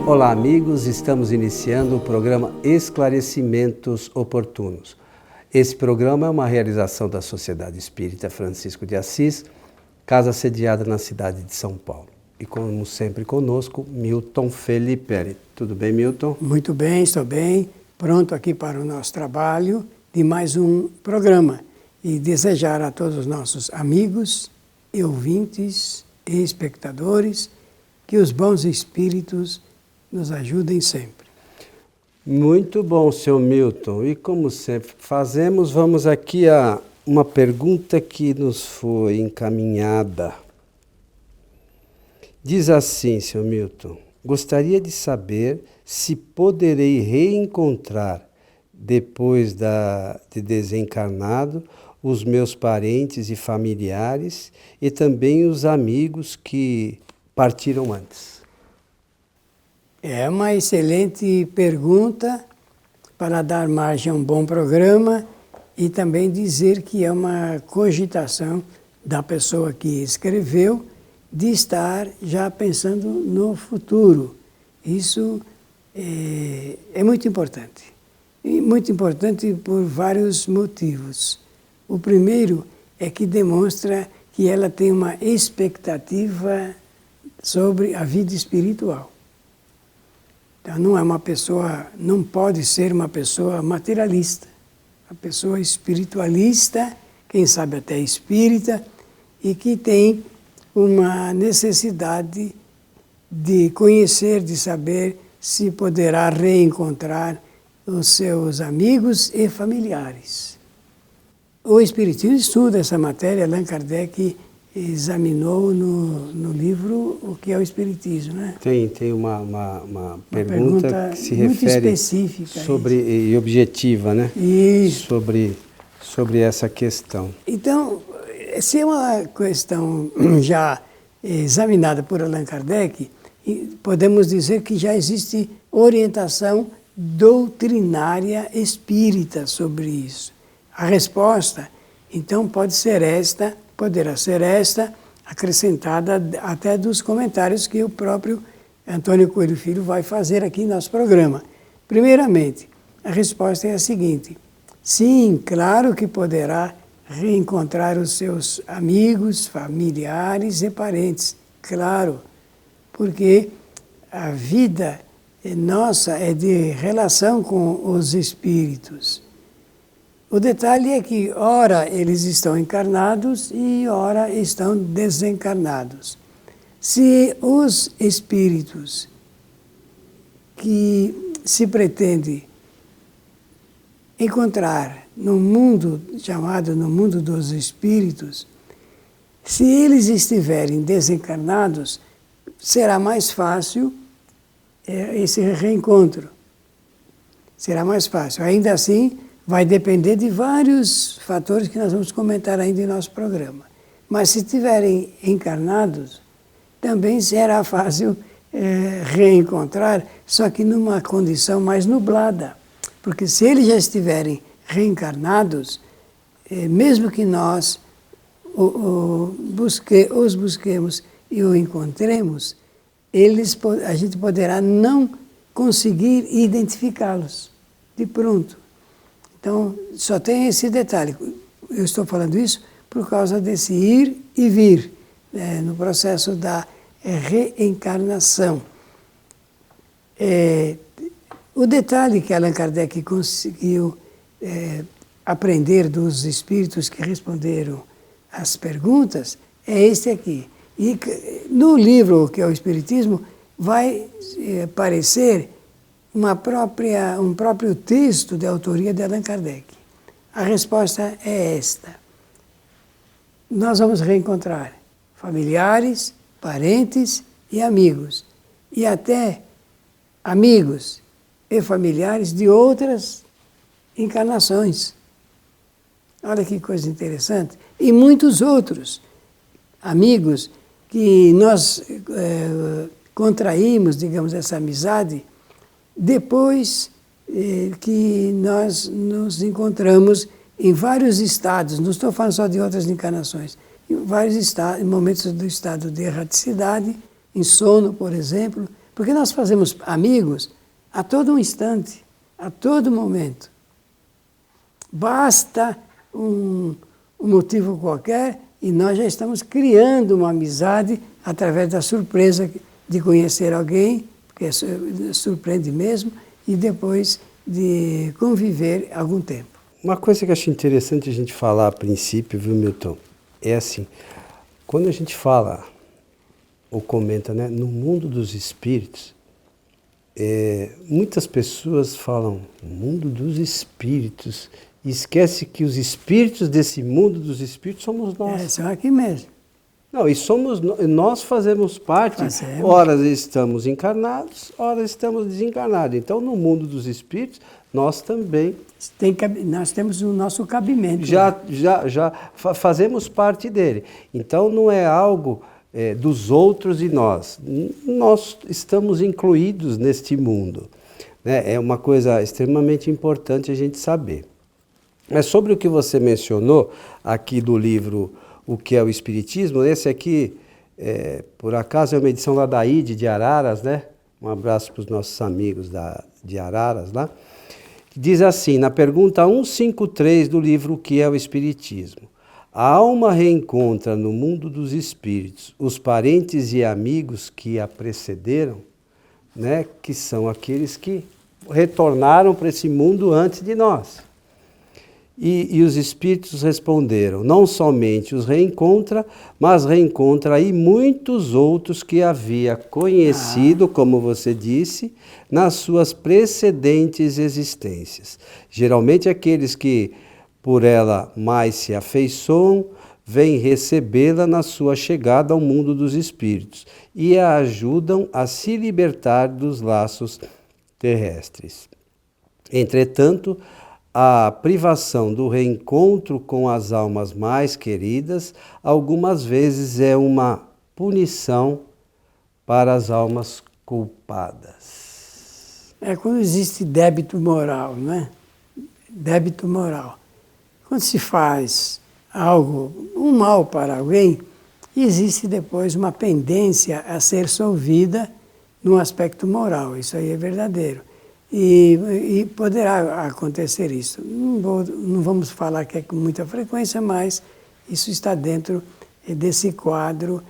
Olá, amigos, estamos iniciando o programa Esclarecimentos Oportunos. Esse programa é uma realização da Sociedade Espírita Francisco de Assis, casa sediada na cidade de São Paulo. E como sempre conosco, Milton Felipe. Tudo bem, Milton? Muito bem, estou bem, pronto aqui para o nosso trabalho de mais um programa. E desejar a todos os nossos amigos e ouvintes e espectadores que os bons espíritos nos ajudem sempre. Muito bom, seu Milton. E como sempre fazemos, vamos aqui a uma pergunta que nos foi encaminhada. Diz assim, seu Milton: gostaria de saber se poderei reencontrar, depois de desencarnado, os meus parentes e familiares e também os amigos que partiram antes. É uma excelente pergunta para dar margem a um bom programa e também dizer que é uma cogitação da pessoa que escreveu de estar já pensando no futuro. Isso é muito importante. E muito importante por vários motivos. O primeiro é que demonstra que ela tem uma expectativa sobre a vida espiritual. Então não é uma pessoa, não pode ser uma pessoa materialista. Uma pessoa espiritualista, quem sabe até espírita, e que tem uma necessidade de conhecer, de saber se poderá reencontrar os seus amigos e familiares. O Espiritismo estuda essa matéria. Allan Kardec examinou no livro o que é o Espiritismo, né? Tem uma pergunta que se muito refere específica e objetiva, né? Isso. Sobre essa questão. Então, se é uma questão já examinada por Allan Kardec, podemos dizer que já existe orientação doutrinária espírita sobre isso. A resposta, então, poderá ser esta, acrescentada até dos comentários que o próprio Antônio Coelho Filho vai fazer aqui em nosso programa. Primeiramente, a resposta é a seguinte: sim, claro que poderá reencontrar os seus amigos, familiares e parentes, claro, porque a vida nossa é de relação com os espíritos. O detalhe é que, ora, eles estão encarnados e, ora, estão desencarnados. Se os espíritos que se pretende encontrar no mundo chamado no mundo dos espíritos, se eles estiverem desencarnados, será mais fácil esse reencontro. Será mais fácil. Ainda assim, vai depender de vários fatores que nós vamos comentar ainda em nosso programa. Mas se estiverem encarnados, também será fácil reencontrar, só que numa condição mais nublada. Porque se eles já estiverem reencarnados, mesmo que nós os busquemos e o encontremos, a gente poderá não conseguir identificá-los de pronto. Então, só tem esse detalhe. Eu estou falando isso por causa desse ir e vir, no processo da reencarnação. O detalhe que Allan Kardec conseguiu aprender dos espíritos que responderam às perguntas é este aqui. E no livro que é o Espiritismo vai aparecer um próprio texto de autoria de Allan Kardec. A resposta é esta: nós vamos reencontrar familiares, parentes e amigos, e até amigos e familiares de outras encarnações. Olha que coisa interessante. E muitos outros amigos que nós contraímos, digamos, essa amizade depois que nós nos encontramos em vários estados, não estou falando só de outras encarnações, em vários estados, em momentos do estado de erraticidade, em sono, por exemplo, Porque nós fazemos amigos a todo um instante, a todo momento. Basta um motivo qualquer e nós já estamos criando uma amizade através da surpresa de conhecer alguém, porque surpreende mesmo, e depois de conviver algum tempo. Uma coisa que eu acho interessante a gente falar a princípio, viu, Milton? É assim, quando a gente fala ou comenta, né, no mundo dos espíritos, muitas pessoas falam mundo dos espíritos e esquece que os espíritos desse mundo dos espíritos somos nós. São aqui mesmo. Não, e nós fazemos parte, ora estamos encarnados, ora estamos desencarnados. Então, no mundo dos espíritos, nós também... Nós temos o nosso cabimento. Já fazemos parte dele. Então, não é algo dos outros e nós. Nós estamos incluídos neste mundo. Né? É uma coisa extremamente importante a gente saber. Mas sobre o que você mencionou aqui do livro O que é o Espiritismo, esse aqui, por acaso, é uma edição lá da IDE de Araras, né? Um abraço para os nossos amigos de Araras lá. Diz assim, na pergunta 153 do livro O que é o Espiritismo: a alma reencontra no mundo dos espíritos os parentes e amigos que a precederam, né? Que são aqueles que retornaram para esse mundo antes de nós. E os espíritos responderam, não somente os reencontra, mas reencontra aí muitos outros que havia conhecido, como você disse, nas suas precedentes existências. Geralmente aqueles que por ela mais se afeiçoam, vêm recebê-la na sua chegada ao mundo dos espíritos e a ajudam a se libertar dos laços terrestres. Entretanto, a privação do reencontro com as almas mais queridas, algumas vezes é uma punição para as almas culpadas. É quando existe débito moral, não é? Débito moral. Quando se faz algo, um mal para alguém, existe depois uma pendência a ser solvida no aspecto moral. Isso aí é verdadeiro. E poderá acontecer isso. Não vamos falar que é com muita frequência, mas isso está dentro desse quadro,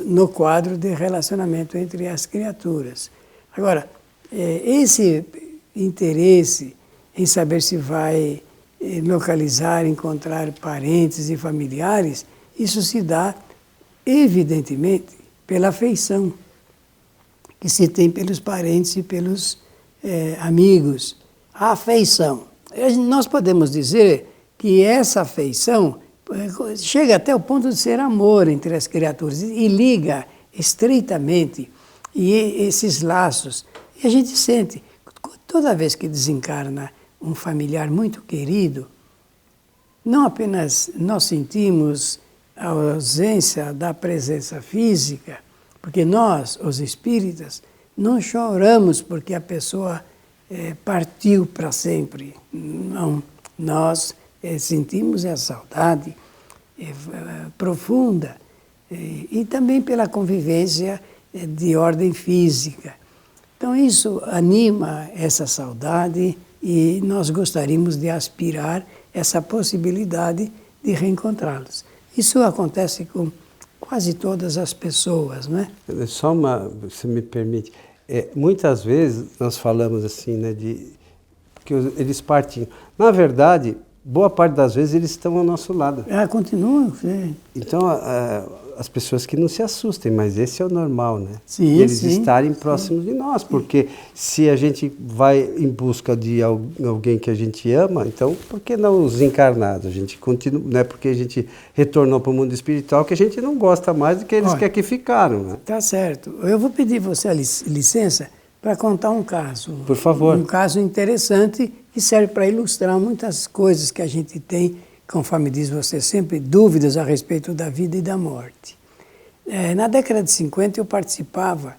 no quadro de relacionamento entre as criaturas. Agora, esse interesse em saber se vai localizar, encontrar parentes e familiares, isso se dá, evidentemente, pela afeição que se tem pelos parentes e pelos amigos. A afeição. Nós podemos dizer que essa afeição chega até o ponto de ser amor entre as criaturas e liga estreitamente esses laços. E a gente sente, toda vez que desencarna um familiar muito querido, não apenas nós sentimos a ausência da presença física, porque nós, os espíritas, não choramos porque a pessoa partiu para sempre. Não. Nós sentimos a saudade profunda e também pela convivência de ordem física. Então isso anima essa saudade e nós gostaríamos de aspirar essa possibilidade de reencontrá-los. Isso acontece com quase todas as pessoas, não é? Só se me permite, muitas vezes nós falamos assim, né, que eles partiam. Na verdade, boa parte das vezes eles estão ao nosso lado. Continuam, sim. Então, as pessoas que não se assustem, mas esse é o normal, né? Sim, eles estarem próximos de nós, porque se a gente vai em busca de alguém que a gente ama, então por que não os encarnados? A gente continua, não é porque a gente retornou para o mundo espiritual que a gente não gosta mais do que eles querem que ficaram, né? Tá certo. Eu vou pedir você a licença para contar um caso. Por favor. Um caso interessante que serve para ilustrar muitas coisas que a gente tem, conforme diz você sempre, dúvidas a respeito da vida e da morte. Na década de 50 eu participava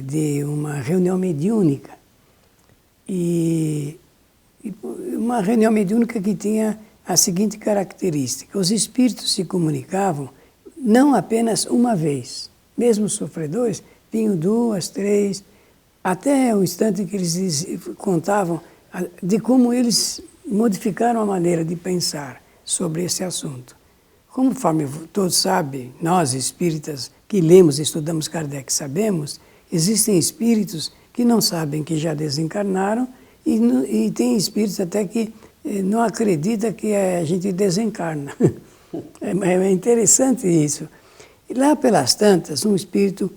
de uma reunião mediúnica. E uma reunião mediúnica que tinha a seguinte característica: os espíritos se comunicavam não apenas uma vez, mesmo os sofredores vinham 2, 3, até o instante que eles contavam de como eles modificaram a maneira de pensar sobre esse assunto. Conforme todos sabem, nós espíritas que lemos e estudamos Kardec sabemos, existem espíritos que não sabem que já desencarnaram e tem espíritos até que não acreditam que a gente desencarna. É interessante isso. E lá pelas tantas, um espírito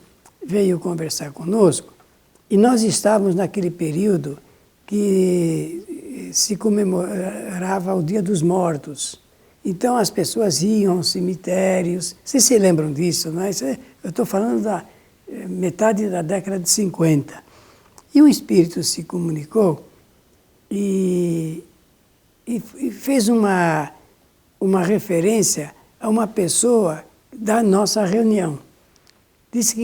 veio conversar conosco e nós estávamos naquele período que se comemorava o Dia dos Mortos. Então as pessoas iam aos cemitérios. Vocês se lembram disso, não é? Eu estou falando da metade da década de 50. E um espírito se comunicou e fez uma referência a uma pessoa da nossa reunião. Disse que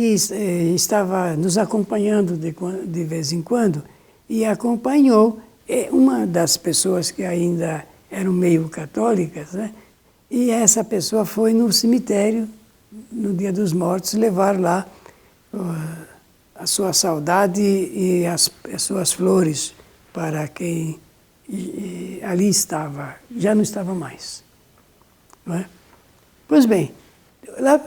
estava nos acompanhando de vez em quando e acompanhou uma das pessoas que ainda eram meio católicas, né? E essa pessoa foi no cemitério, no Dia dos Mortos, levar lá a sua saudade e as suas flores para quem ali estava, já não estava mais. Não é? Pois bem, lá,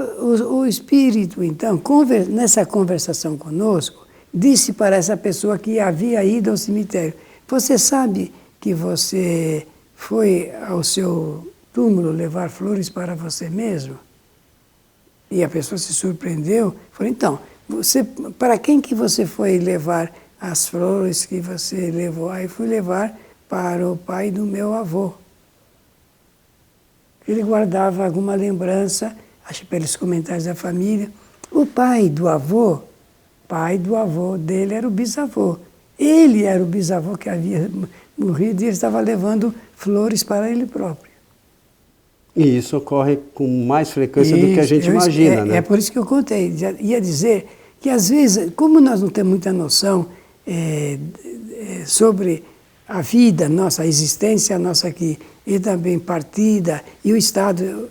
o espírito, então, nessa conversação conosco, disse para essa pessoa que havia ido ao cemitério: você sabe que você foi ao seu túmulo levar flores para você mesmo? E a pessoa se surpreendeu, falou: então, para quem que você foi levar as flores que você levou? Aí fui levar para o pai do meu avô. Ele guardava alguma lembrança, acho pelos comentários da família. O pai do avô dele era o bisavô. Ele era o bisavô que havia morrido e ele estava levando flores para ele próprio. E isso ocorre com mais frequência do que a gente imagina, né? É por isso que eu contei. Ia dizer que, às vezes, como nós não temos muita noção sobre a vida, nossa existência, nossa aqui, e também partida, e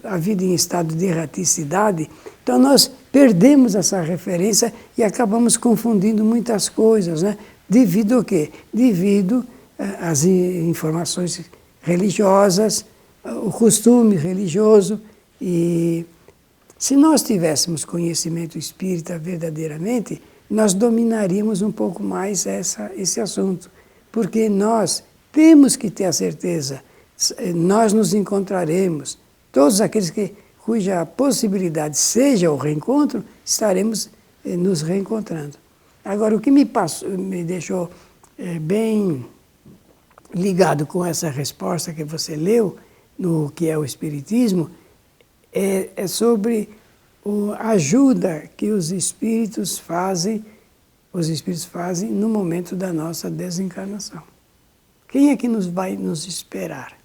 a vida em estado de erraticidade, então nós perdemos essa referência e acabamos confundindo muitas coisas, né? Devido ao quê? Devido às informações religiosas, o costume religioso. E se nós tivéssemos conhecimento espírita verdadeiramente, nós dominaríamos um pouco mais esse assunto. Porque nós temos que ter a certeza, nós nos encontraremos, todos aqueles cuja possibilidade seja o reencontro, estaremos nos reencontrando. Agora, o que me deixou bem ligado com essa resposta que você leu, no que é o Espiritismo, é sobre a ajuda que os espíritos fazem no momento da nossa desencarnação. Quem é que vai nos esperar?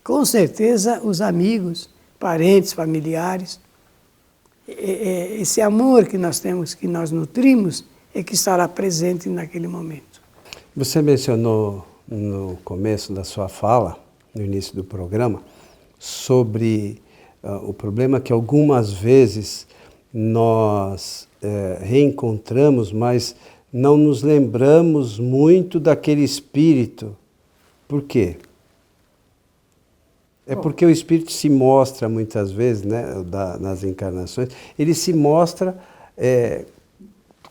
Com certeza os amigos, parentes, familiares. Esse amor que nós temos, que nós nutrimos, é que estará presente naquele momento. Você mencionou no começo da sua fala, no início do programa, sobre o problema que algumas vezes nós reencontramos, mas não nos lembramos muito daquele espírito. Por quê? É porque o espírito se mostra muitas vezes, né, nas encarnações, ele se mostra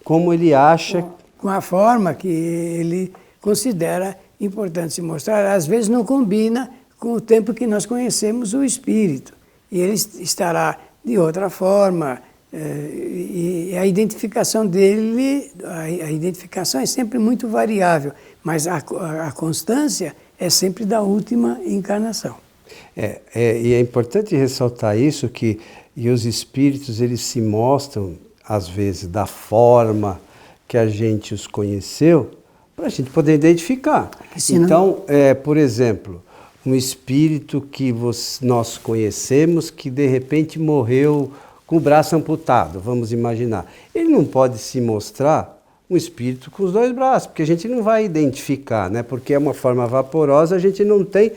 como ele acha. Com a forma que ele considera importante se mostrar. Às vezes não combina com o tempo que nós conhecemos o espírito. E ele estará de outra forma. E a identificação dele, a identificação é sempre muito variável, mas a constância é sempre da última encarnação. E é importante ressaltar isso, que os espíritos eles se mostram, às vezes, da forma que a gente os conheceu, para a gente poder identificar. Então, por exemplo, um espírito que nós conhecemos que de repente morreu com o braço amputado, vamos imaginar. Ele não pode se mostrar um espírito com os 2 braços, porque a gente não vai identificar, né? Porque é uma forma vaporosa, a gente não tem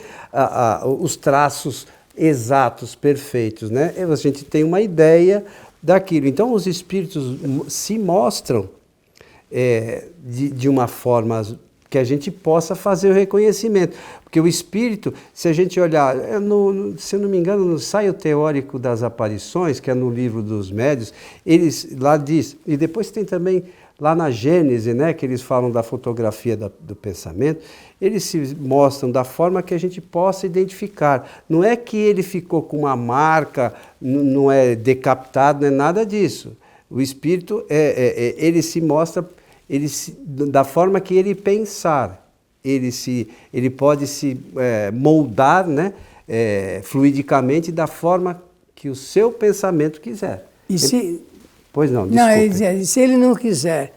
os traços exatos, perfeitos, né? A gente tem uma ideia daquilo. Então os espíritos se mostram de uma forma que a gente possa fazer o reconhecimento. Porque o espírito, se a gente olhar, se eu não me engano, no ensaio teórico das aparições, que é no livro dos médiuns, eles lá diz, e depois tem também lá na Gênese, né, que eles falam da fotografia do pensamento, eles se mostram da forma que a gente possa identificar. Não é que ele ficou com uma marca, não é decapitado, não é nada disso. O espírito, ele se mostra da forma que ele pensar. Ele pode se moldar, né, fluidicamente da forma que o seu pensamento quiser. Pois não, desculpe. Não, se ele não quiser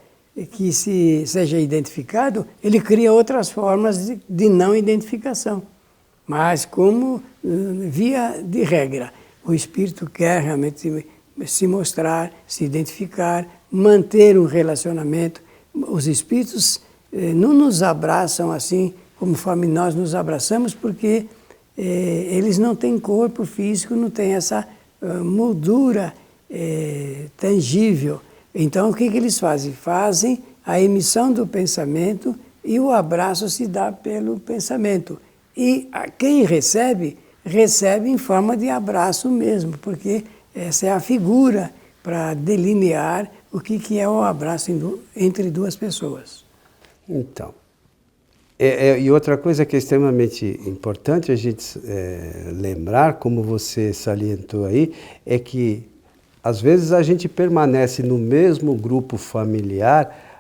que seja identificado, ele cria outras formas de não identificação. Mas como, via de regra, o espírito quer realmente se mostrar, se identificar, manter um relacionamento. Os espíritos não nos abraçam assim, conforme nós nos abraçamos, porque eles não têm corpo físico, não têm essa moldura tangível. Então, o que eles fazem? Fazem a emissão do pensamento e o abraço se dá pelo pensamento. E quem recebe, recebe em forma de abraço mesmo, porque essa é a figura para delinear o que é o abraço entre duas pessoas. Então, e outra coisa que é extremamente importante a gente lembrar, como você salientou aí, é que às vezes a gente permanece no mesmo grupo familiar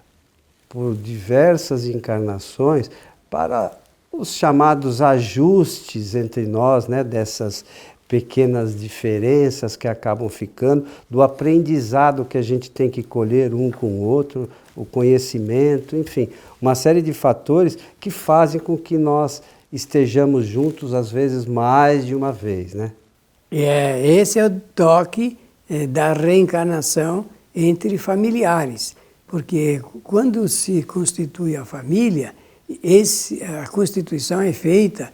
por diversas encarnações para os chamados ajustes entre nós, né, dessas pequenas diferenças que acabam ficando, do aprendizado que a gente tem que colher um com o outro, o conhecimento, enfim, uma série de fatores que fazem com que nós estejamos juntos, às vezes, mais de uma vez, né? Esse é o toque da reencarnação entre familiares, porque quando se constitui a família, a constituição é feita,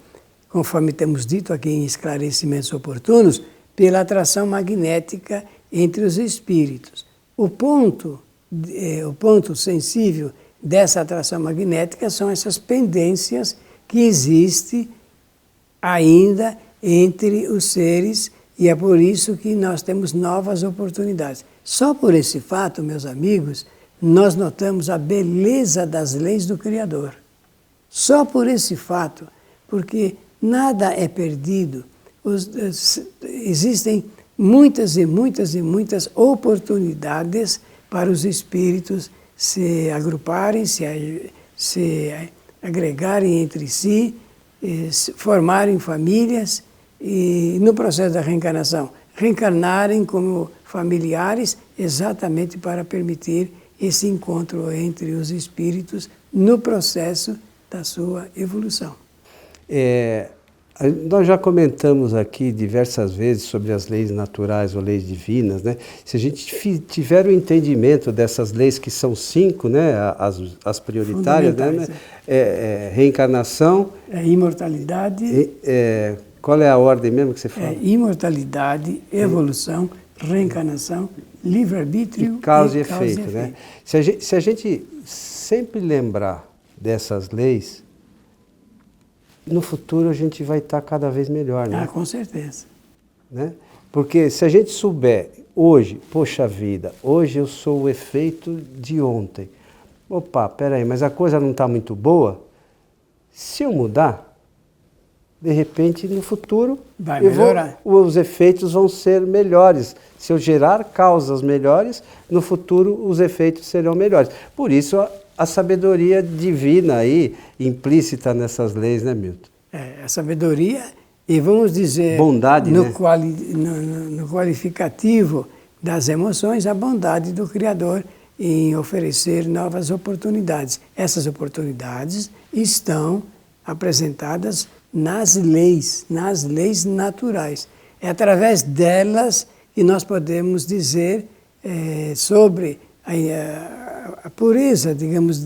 conforme temos dito aqui em Esclarecimentos Oportunos, pela atração magnética entre os espíritos. O ponto sensível dessa atração magnética são essas pendências que existem ainda entre os seres, e é por isso que nós temos novas oportunidades. Só por esse fato, meus amigos, nós notamos a beleza das leis do Criador. Só por esse fato, porque nada é perdido. Existem muitas e muitas e muitas oportunidades para os espíritos se agruparem, se agregarem entre si, formarem famílias e, no processo da reencarnação, reencarnarem como familiares exatamente para permitir esse encontro entre os espíritos no processo da sua evolução. Nós já comentamos aqui diversas vezes sobre as leis naturais ou leis divinas, né? Se a gente tiver o entendimento dessas leis, que são 5, né? As prioritárias, né? Reencarnação... imortalidade... qual é a ordem mesmo que você fala? Imortalidade, evolução, reencarnação, livre-arbítrio e causa e efeito, né? Se a gente sempre lembrar dessas leis, no futuro a gente vai estar cada vez melhor, né? Com certeza. Né? Porque se a gente souber hoje, poxa vida, hoje eu sou o efeito de ontem. Opa, peraí, mas a coisa não está muito boa? Se eu mudar, de repente no futuro vai melhorar. Os efeitos vão ser melhores. Se eu gerar causas melhores, no futuro os efeitos serão melhores. Por isso a sabedoria divina aí, implícita nessas leis, né, Milton? A sabedoria, e vamos dizer, bondade, no qualificativo das emoções, a bondade do Criador em oferecer novas oportunidades. Essas oportunidades estão apresentadas nas leis naturais. É através delas que nós podemos dizer sobre a pureza, digamos,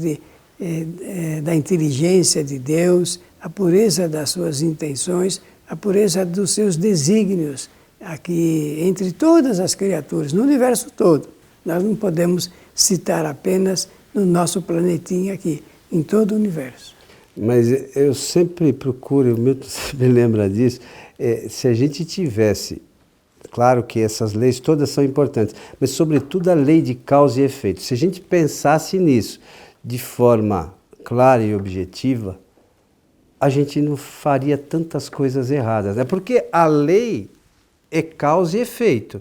da inteligência de Deus, a pureza das suas intenções, a pureza dos seus desígnios aqui entre todas as criaturas, no universo todo. Nós não podemos citar apenas no nosso planetinha aqui, em todo o universo. Mas eu sempre procuro, o Milton sempre lembra disso, se a gente tivesse, claro que essas leis todas são importantes, mas sobretudo a lei de causa e efeito. Se a gente pensasse nisso de forma clara e objetiva, a gente não faria tantas coisas erradas, né? Porque a lei é causa e efeito.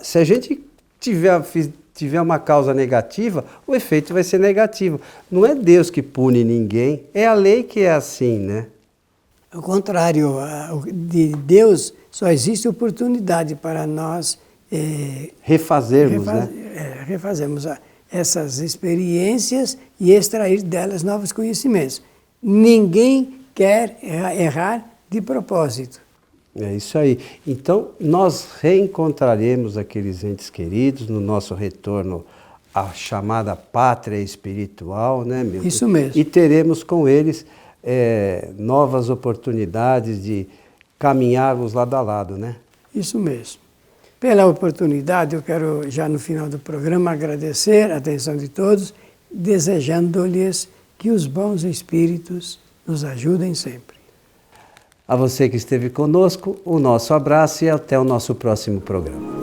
Se a gente tiver uma causa negativa, o efeito vai ser negativo. Não é Deus que pune ninguém, é a lei que é assim, né? Ao contrário, de Deus só existe oportunidade para nós refazermos essas experiências e extrair delas novos conhecimentos. Ninguém quer errar de propósito. É isso aí. Então, nós reencontraremos aqueles entes queridos no nosso retorno à chamada pátria espiritual, né, Milton? Isso mesmo. E teremos com eles novas oportunidades de caminharmos lado a lado, né? Isso mesmo. Pela oportunidade, eu quero, já no final do programa, agradecer a atenção de todos, desejando-lhes que os bons espíritos nos ajudem sempre. A você que esteve conosco, o nosso abraço e até o nosso próximo programa.